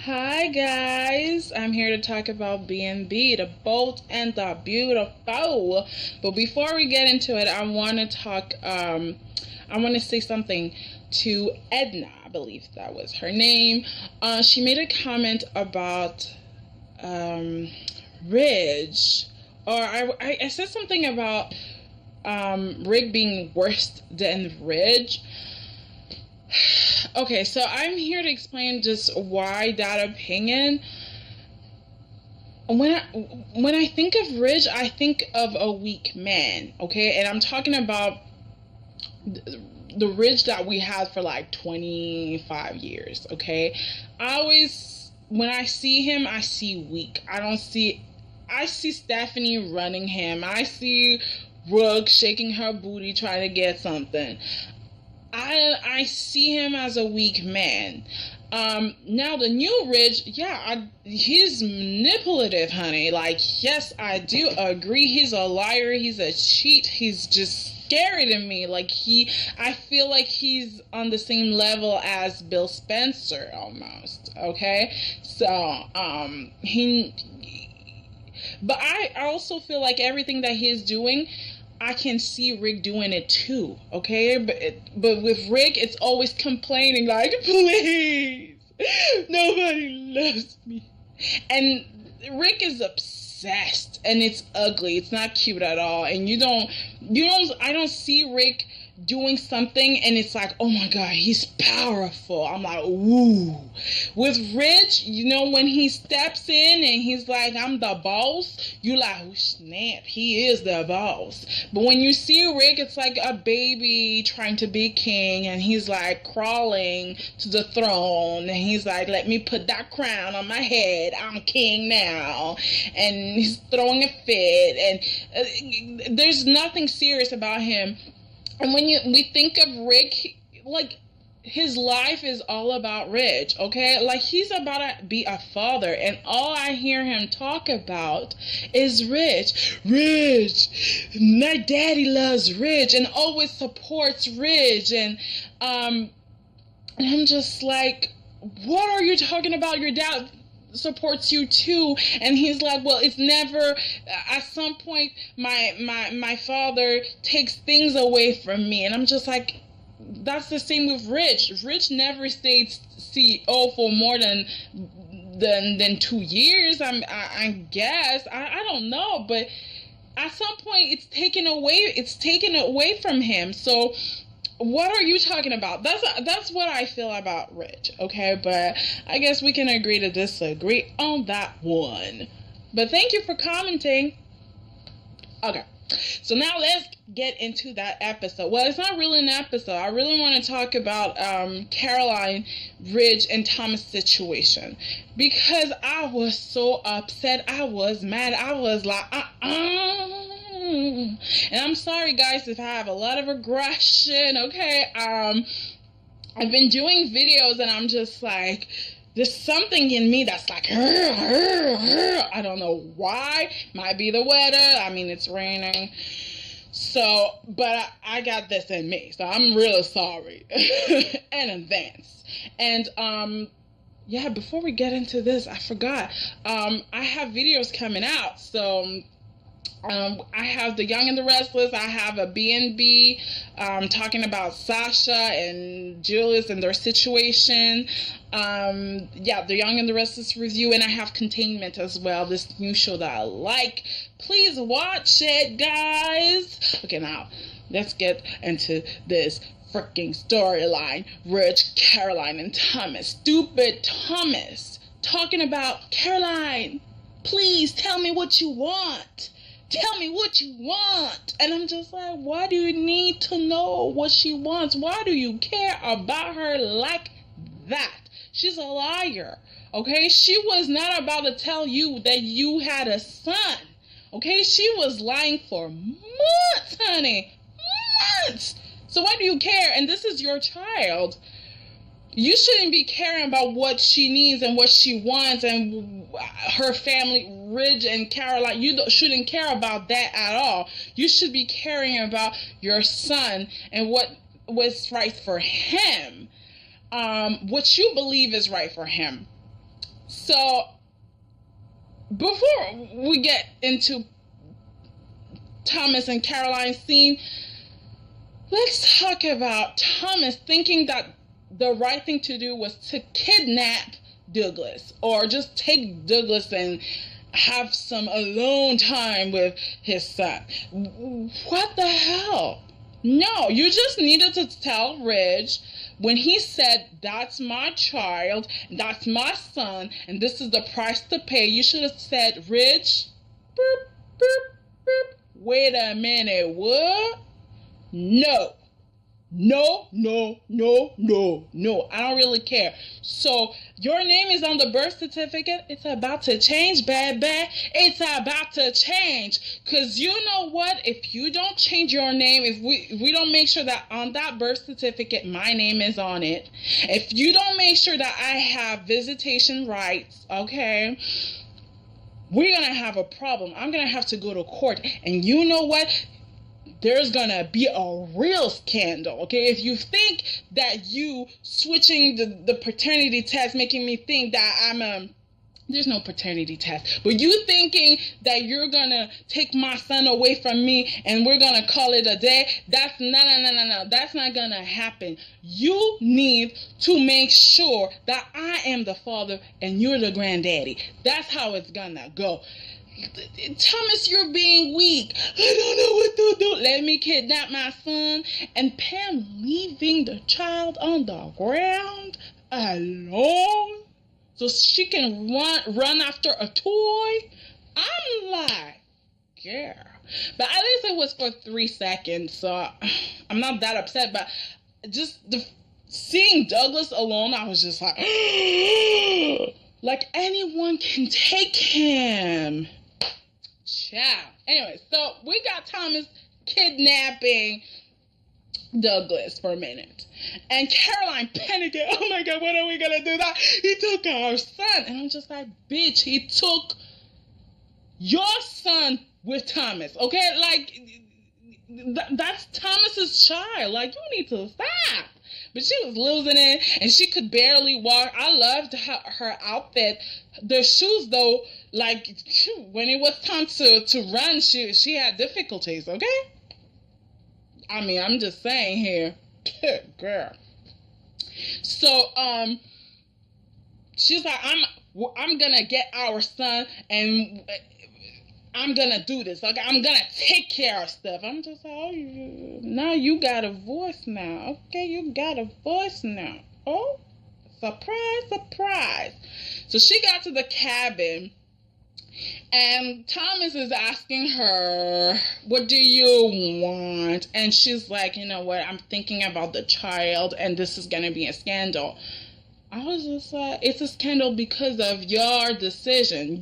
Hi guys, I'm here to talk about B&B, the bold and the beautiful. But before we get into it, I want to say something to Edna. I believe that was her name. She made a comment about Ridge, or I said something about Rig being worse than Ridge. Okay, so I'm here to explain just why that opinion. When I think of Ridge, I think of a weak man, okay? And I'm talking about the Ridge that we had for like 25 years, okay? When I see him, I see weak. I see Stephanie running him. I see Brooke shaking her booty trying to get something. I see him as a weak man. Now the new Ridge, he's manipulative, honey. Like, yes, I do agree. He's a liar. He's a cheat. He's just scary to me. I feel like he's on the same level as Bill Spencer almost. Okay, so but I also feel like everything that he's doing, I can see Rick doing it too, okay? But with Rick, it's always complaining like, please, nobody loves me. And Rick is obsessed, and it's ugly. It's not cute at all. And I don't see Rick doing something and it's like, oh my god, he's powerful. I'm like, ooh. With Rich, when he steps in and he's like, I'm the boss, you like, oh snap, he is the boss. But when you see Rick, it's like a baby trying to be king, and he's like crawling to the throne, and he's like, let me put that crown on my head, I'm king now, and he's throwing a fit, and there's nothing serious about him. And when we think of Rick, like, his life is all about Rich, okay? Like, he's about to be a father, and all I hear him talk about is Rich. Rich! My daddy loves Rich and always supports Rich. And I'm just like, what are you talking about? Your dad supports you too. And he's like, well, it's never, at some point my father takes things away from me. And I'm just like, that's the same with Rich never stayed CEO for more than 2 years. I guess I don't know, but at some point it's taken away from him. So what are you talking about? That's what I feel about Rich, okay? But I guess we can agree to disagree on that one. But thank you for commenting. Okay, so now let's get into that episode. Well, it's not really an episode. I really want to talk about Caroline, Ridge, and Thomas' situation, because I was so upset. I was mad. I was like, And I'm sorry, guys, if I have a lot of aggression, okay? I've been doing videos, and I'm just like, there's something in me that's like, I don't know why. Might be the weather. I mean, it's raining. So, but I got this in me. So I'm really sorry in advance. And, yeah, before we get into this, I forgot. I have videos coming out. So I have The Young and the Restless. I have a B&B talking about Sasha and Julius and their situation. The Young and the Restless review, and I have Containment as well, this new show that I like. Please watch it, guys. Okay, now let's get into this freaking storyline. Rich, Caroline, and Thomas. Stupid Thomas talking about, Caroline, please tell me what you want. Tell me what you want. And I'm just like, why do you need to know what she wants? Why do you care about her like that? She's a liar, okay? She was not about to tell you that you had a son, okay? She was lying for months, honey. Months. So why do you care? And this is your child. You shouldn't be caring about what she needs and what she wants and her family, Ridge and Caroline. You shouldn't care about that at all. You should be caring about your son and what was right for him. What you believe is right for him. So before we get into Thomas and Caroline's scene, let's talk about Thomas thinking that the right thing to do was to kidnap Douglas, or just take Douglas and have some alone time with his son. What the hell? No, you just needed to tell Ridge when he said, that's my child, that's my son, and this is the price to pay. You should have said, Ridge, boop, boop, boop. Wait a minute, what? No. No, no, no, no, no. I don't really care. So, your name is on the birth certificate. It's about to change, baby. It's about to change. Because you know what? If you don't change your name, if we don't make sure that on that birth certificate, my name is on it. If you don't make sure that I have visitation rights, okay, we're going to have a problem. I'm going to have to go to court. And you know what? There's gonna be a real scandal, okay? If you think that you switching the paternity test making me think that I'm there's no paternity test, but you thinking that you're gonna take my son away from me and we're gonna call it a day, that's no, that's not gonna happen. You need to make sure that I am the father and you're the granddaddy. That's how it's gonna go. Thomas, you're being weak. I don't know what to do. Let me kidnap my son. And Pam leaving the child on the ground alone so she can run after a toy. I'm like, yeah. But at least it was for 3 seconds, so I'm not that upset. But just seeing Douglas alone, I was just like, like anyone can take him. Ciao. Anyway, so we got Thomas kidnapping Douglas for a minute. And Caroline panicking. Oh my God, what are we going to do? That he took our son. And I'm just like, bitch, he took your son with Thomas. Okay? Like, that's Thomas's child. Like, you need to stop. But she was losing it, and she could barely walk. I loved her outfit. The shoes, though, like, when it was time to run, she had difficulties, okay? I mean, I'm just saying here. Girl. So, she's like, I'm gonna get our son, and I'm gonna do this. Like, I'm gonna take care of stuff. I'm just like, oh, now you got a voice now. Okay, you got a voice now. Oh, surprise, surprise. So she got to the cabin, and Thomas is asking her, what do you want? And she's like, you know what, I'm thinking about the child, and this is gonna be a scandal. I was just like, it's a scandal because of your decision.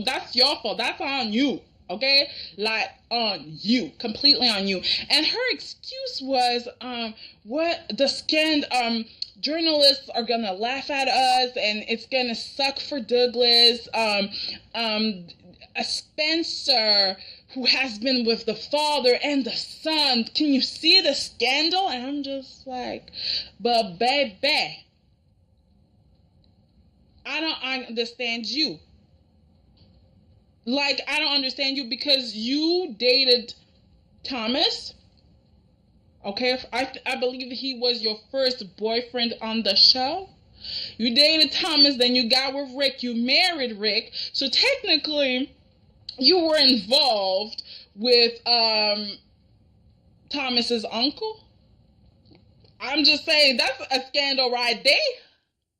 That's your fault. That's on you. Okay? Like, on you. Completely on you. And her excuse was, journalists are gonna laugh at us, and it's gonna suck for Douglas. A Spencer who has been with the father and the son. Can you see the scandal? And I'm just like, but baby, I don't understand you. Like, I don't understand you because you dated Thomas. Okay, I believe he was your first boyfriend on the show. You dated Thomas, then you got with Rick, you married Rick. So technically, you were involved with Thomas's uncle. I'm just saying, that's a scandal right there.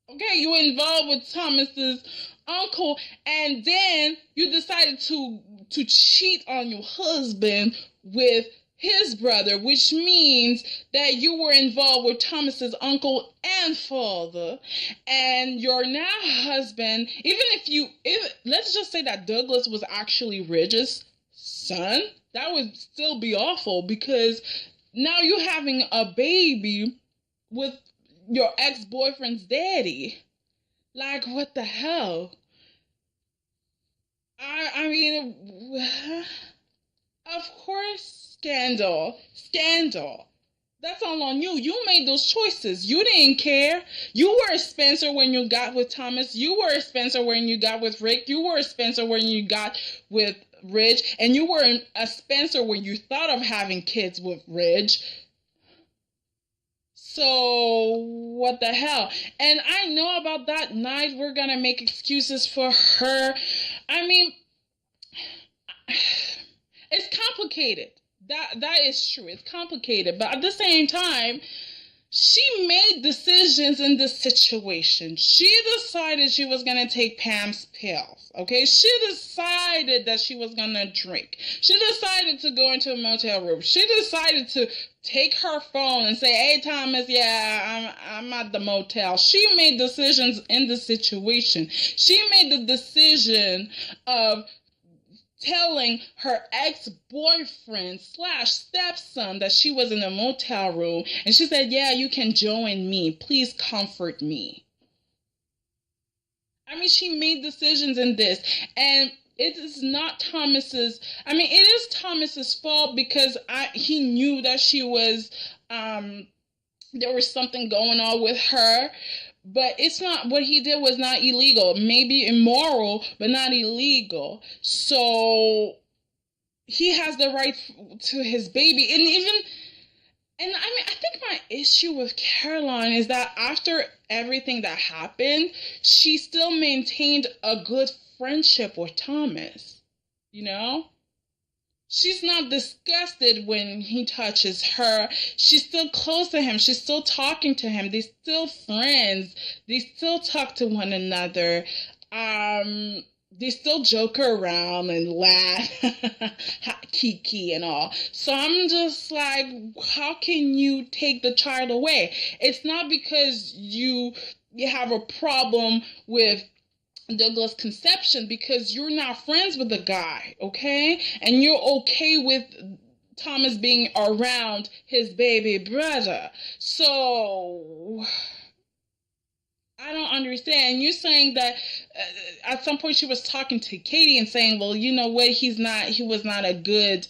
Okay, you were involved with Thomas's uncle, and then you decided to cheat on your husband with his brother, which means that you were involved with Thomas's uncle and father, and your now husband, if let's just say that Douglas was actually Ridge's son, that would still be awful, because now you're having a baby with your ex-boyfriend's daddy. Like, what the hell? I mean, of course, scandal. That's all on you. You made those choices. You didn't care. You were a Spencer when you got with Thomas. You were a Spencer when you got with Rick. You were a Spencer when you got with Ridge. And you were a Spencer when you thought of having kids with Ridge. So, what the hell? And I know about that night we're gonna make excuses for her. I mean, it's complicated. That is true. It's complicated. But at the same time, she made decisions in this situation. She decided she was going to take Pam's pills. Okay? She decided that she was going to drink. She decided to go into a motel room. She decided to take her phone and say, hey, Thomas, yeah, I'm at the motel. She made decisions in the situation. She made the decision of telling her ex-boyfriend / stepson that she was in a motel room, and she said, yeah, you can join me, please comfort me. I mean, she made decisions in this, and it is not Thomas's, I mean, it is Thomas's fault because he knew that she was, there was something going on with her. But it's not, what he did was not illegal. Maybe immoral, but not illegal. So he has the right to his baby. And I mean, I think my issue with Caroline is that after everything that happened, she still maintained a good friendship with Thomas. You know? She's not disgusted when he touches her. She's still close to him. She's still talking to him. They're still friends. They still talk to one another. They still joke around and laugh. Kiki and all. So I'm just like, how can you take the child away? It's not because you have a problem with Douglas conception, because you're not friends with the guy, okay? And you're okay with Thomas being around his baby brother. So I don't understand. You're saying that at some point she was talking to Katie and saying, well, you know what, he was not a good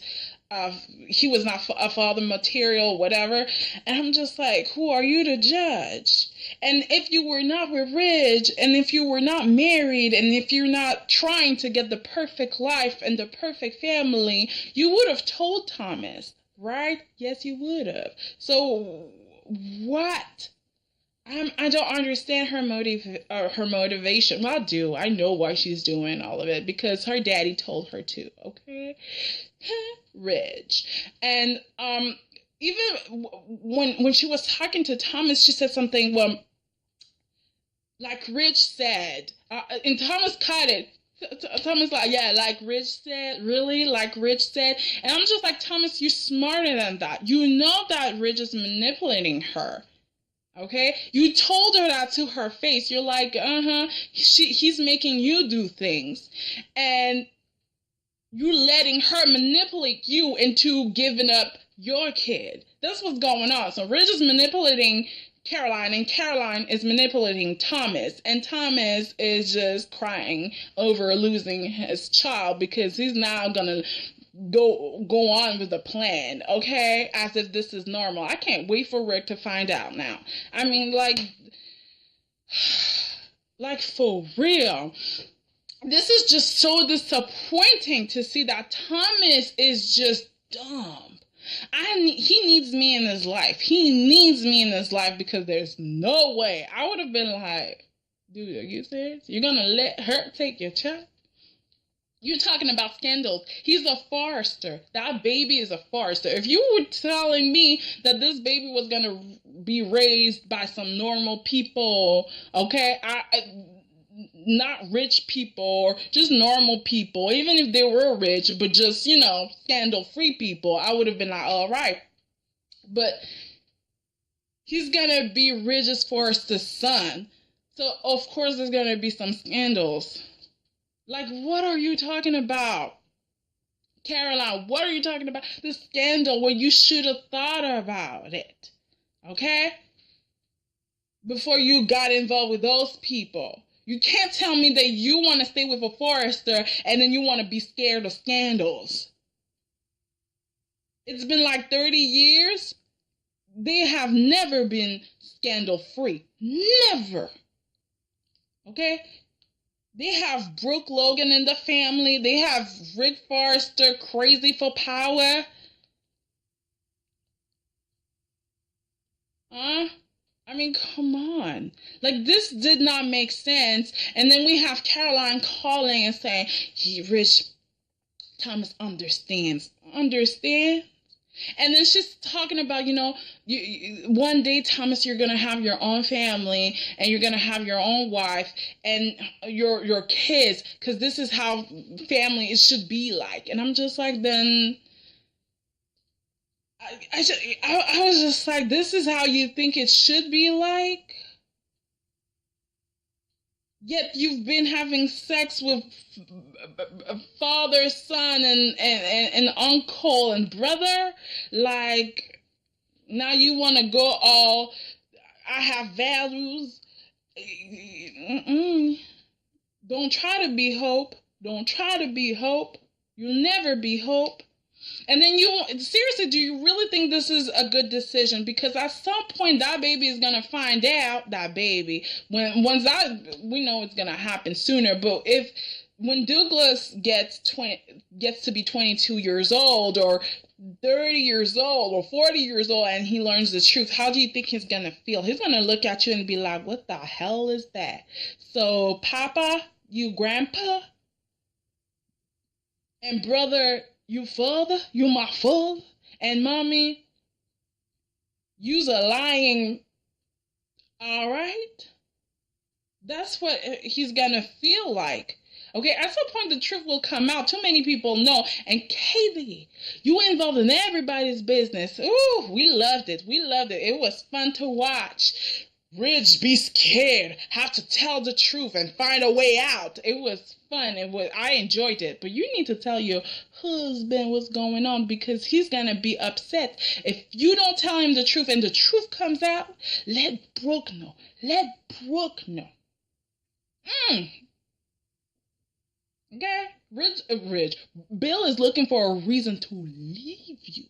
he was not a father material, whatever. And I'm just like, who are you to judge? And if you were not with Ridge, and if you were not married, and if you're not trying to get the perfect life and the perfect family, you would have told Thomas, right? Yes, you would have. So what? I don't understand her motivation. Well, I do. I know why she's doing all of it, because her daddy told her to. Okay, Ridge, and even when she was talking to Thomas, she said something. Well, like Ridge said, and Thomas caught it. Thomas like, yeah, like Ridge said, really? Like Ridge said? And I'm just like, Thomas, you're smarter than that. You know that Ridge is manipulating her. Okay? You told her that to her face. You're like, he's making you do things. And you letting her manipulate you into giving up your kid. That's what's going on. So Ridge is manipulating Caroline, and Caroline is manipulating Thomas, and Thomas is just crying over losing his child because he's now gonna go on with the plan, okay, as if this is normal. I can't wait for Rick to find out now. I mean, like for real, this is just so disappointing to see that Thomas is just dumb. He needs me in his life. He needs me in his life, because there's no way. I would have been like, dude, are you serious? You're going to let her take your child? You're talking about scandals. He's a forester. That baby is a forester. If you were telling me that this baby was going to be raised by some normal people, okay, not rich people, or just normal people, even if they were rich, but just, scandal-free people, I would have been like, all right. But he's gonna be Ridge's Forrester's son, so of course there's gonna be some scandals. Like, what are you talking about? Caroline, what are you talking about? The scandal where you should have thought about it, okay? Before you got involved with those people. You can't tell me that you want to stay with a forester and then you want to be scared of scandals. It's been like 30 years. they have never been scandal free. Never. Okay? They have Brooke Logan in the family. They have Rick Forrester crazy for power. Huh? I mean, come on. Like, this did not make sense. And then we have Caroline calling and saying, Rich, Thomas understands. Understand? And then she's talking about, one day, Thomas, you're going to have your own family and you're going to have your own wife and your kids, because this is how family should be like. And I'm just like, then I was just like, this is how you think it should be like? Yet you've been having sex with father, son, and uncle and brother. Like, now you want to go all, I have values. Don't try to be Hope. Don't try to be Hope. You'll never be Hope. And then seriously, do you really think this is a good decision? Because at some point, that baby is going to find out, that baby, we know it's going to happen sooner, but when Douglas gets to be 22 years old or 30 years old or 40 years old and he learns the truth, how do you think he's going to feel? He's going to look at you and be like, what the hell is that? So, Papa, you grandpa, and brother, you father, you my father, and mommy, you's a lying, all right? That's what he's gonna feel like. Okay, at some point the truth will come out. Too many people know. And Katie, you were involved in everybody's business. Ooh, we loved it. We loved it. It was fun to watch. Ridge be scared, have to tell the truth and find a way out. It was fun. I enjoyed it. But you need to tell your husband what's going on, because he's gonna be upset. If you don't tell him the truth and the truth comes out, let Brooke know. Let Brooke know. Okay? Ridge. Bill is looking for a reason to leave you.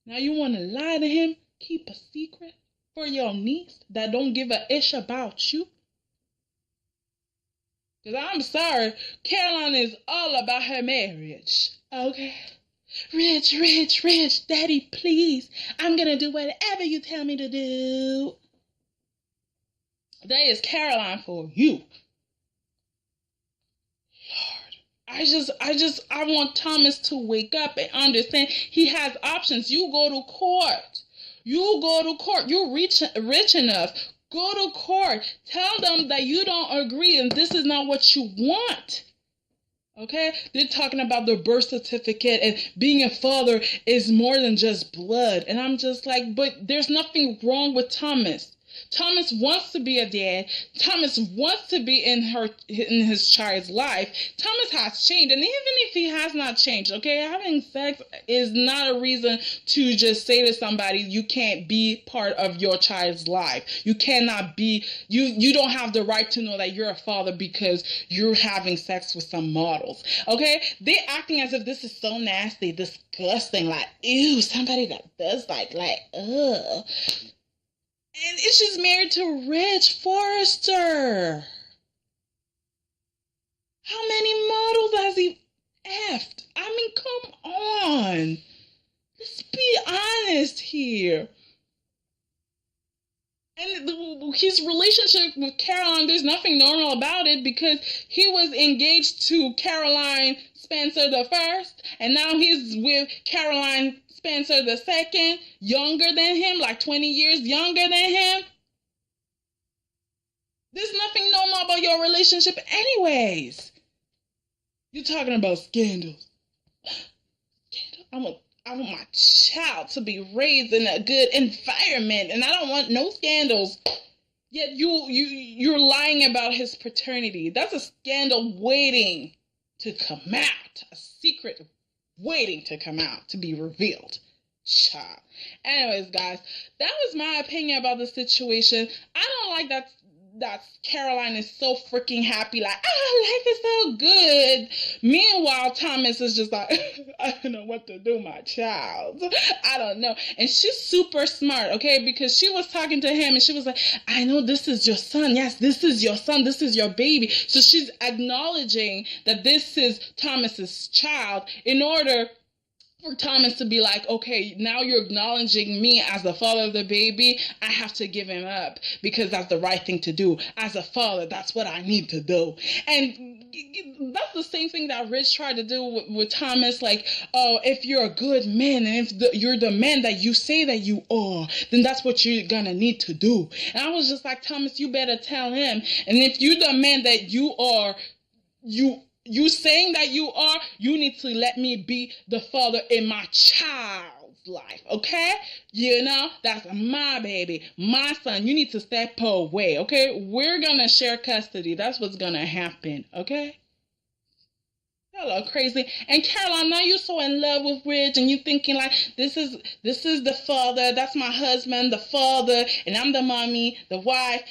Now you want to lie to him? Keep a secret for your niece that don't give a ish about you? Because I'm sorry, Caroline is all about her marriage. Okay? Ridge, Daddy, please. I'm going to do whatever you tell me to do. That is Caroline for you. I want Thomas to wake up and understand he has options. You go to court. You're rich enough. Go to court. Tell them that you don't agree and this is not what you want. Okay? They're talking about the birth certificate and being a father is more than just blood. And I'm just like, but there's nothing wrong with Thomas. Thomas wants to be a dad. Thomas wants to be in his child's life. Thomas has changed. And even if he has not changed, okay, having sex is not a reason to just say to somebody, you can't be part of your child's life. You cannot be, you don't have the right to know that you're a father because you're having sex with some models. Okay? They're acting as if this is so nasty, disgusting, like, ew, somebody that does like, ugh. And she's married to Rich Forrester. How many models has he effed? I mean, come on. Let's be honest here. And his relationship with Caroline, there's nothing normal about it because he was engaged to Caroline Spencer the first, and now he's with Caroline Spencer the second, younger than him, like 20 years younger than him. There's nothing normal about your relationship anyways. You're talking about scandals. I want my child to be raised in a good environment, and I don't want no scandals. Yet you're lying about his paternity. That's a scandal waiting to come out. A secret waiting to come out, to be revealed. Child. Anyways, guys, that was my opinion about the situation. I don't like that that Caroline is so freaking happy, like, life is so good. Meanwhile, Thomas is just like, I don't know what to do, my child. I don't know. And she's super smart, okay? Because she was talking to him and she was like, I know this is your son. Yes, this is your son. This is your baby. So she's acknowledging that this is Thomas's child in order for Thomas to be like, okay, now you're acknowledging me as the father of the baby. I have to give him up because that's the right thing to do. As a father, that's what I need to do. And that's the same thing that Rich tried to do with Thomas. Like, oh, if you're a good man and if you're the man that you say that you are, then that's what you're gonna need to do. And I was just like, Thomas, you better tell him. And if you're the man that you are, you saying that you are, you need to let me be the father in my child's life, okay? You know, that's my baby, my son. You need to step away, okay? We're gonna share custody. That's what's gonna happen, okay? Hello, crazy. And Caroline, now you're so in love with Ridge and you thinking like, this is the father, that's my husband, the father, and I'm the mommy, the wife.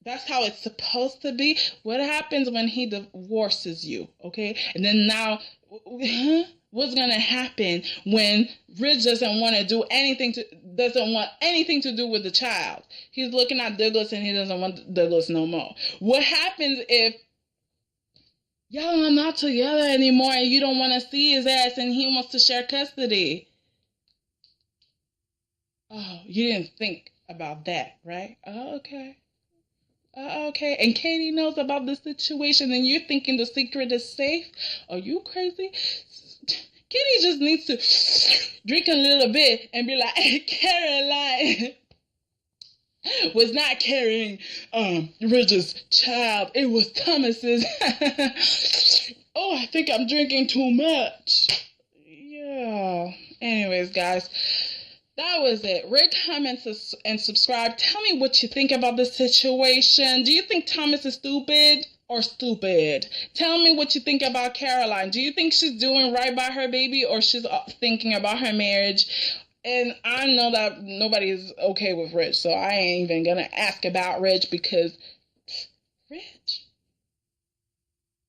That's how it's supposed to be. What happens when he divorces you, okay? And then now, what's gonna happen when Ridge doesn't want anything to do with the child? He's looking at Douglas and he doesn't want Douglas no more. What happens if y'all are not together anymore and you don't want to see his ass and he wants to share custody? Oh, you didn't think about that, right? Oh, okay. Okay, and Katie knows about the situation and you're thinking the secret is safe? Are you crazy? Katie just needs to drink a little bit and be like, hey, Caroline was not carrying Ridge's child. It was Thomas's. Oh, I think I'm drinking too much. Yeah. Anyways, guys. That was it. Rate, comment, and subscribe. Tell me what you think about this situation. Do you think Thomas is stupid or stupid? Tell me what you think about Caroline. Do you think she's doing right by her baby or she's thinking about her marriage? And I know that nobody is okay with Rich, so I ain't even gonna ask about Rich because Rich,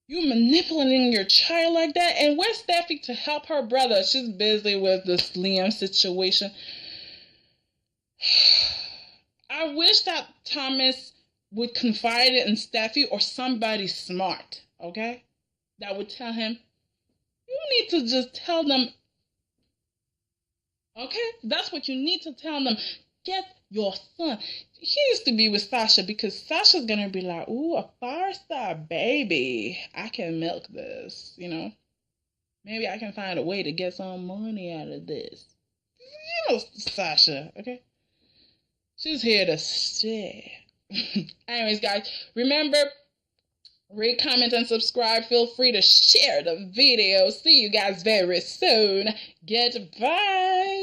you manipulating your child like that? And where's Steffi to help her brother? She's busy with this Liam situation. I wish that Thomas would confide it in Steffi or somebody smart, okay? That would tell him, you need to just tell them, okay? That's what you need to tell them. Get your son. He used to be with Sasha because Sasha's gonna be like, ooh, a 5-star baby. I can milk this, you know? Maybe I can find a way to get some money out of this. You know Sasha, okay? She's here to stay. Anyways, guys, remember, rate, comment, and subscribe. Feel free to share the video. See you guys very soon. Goodbye.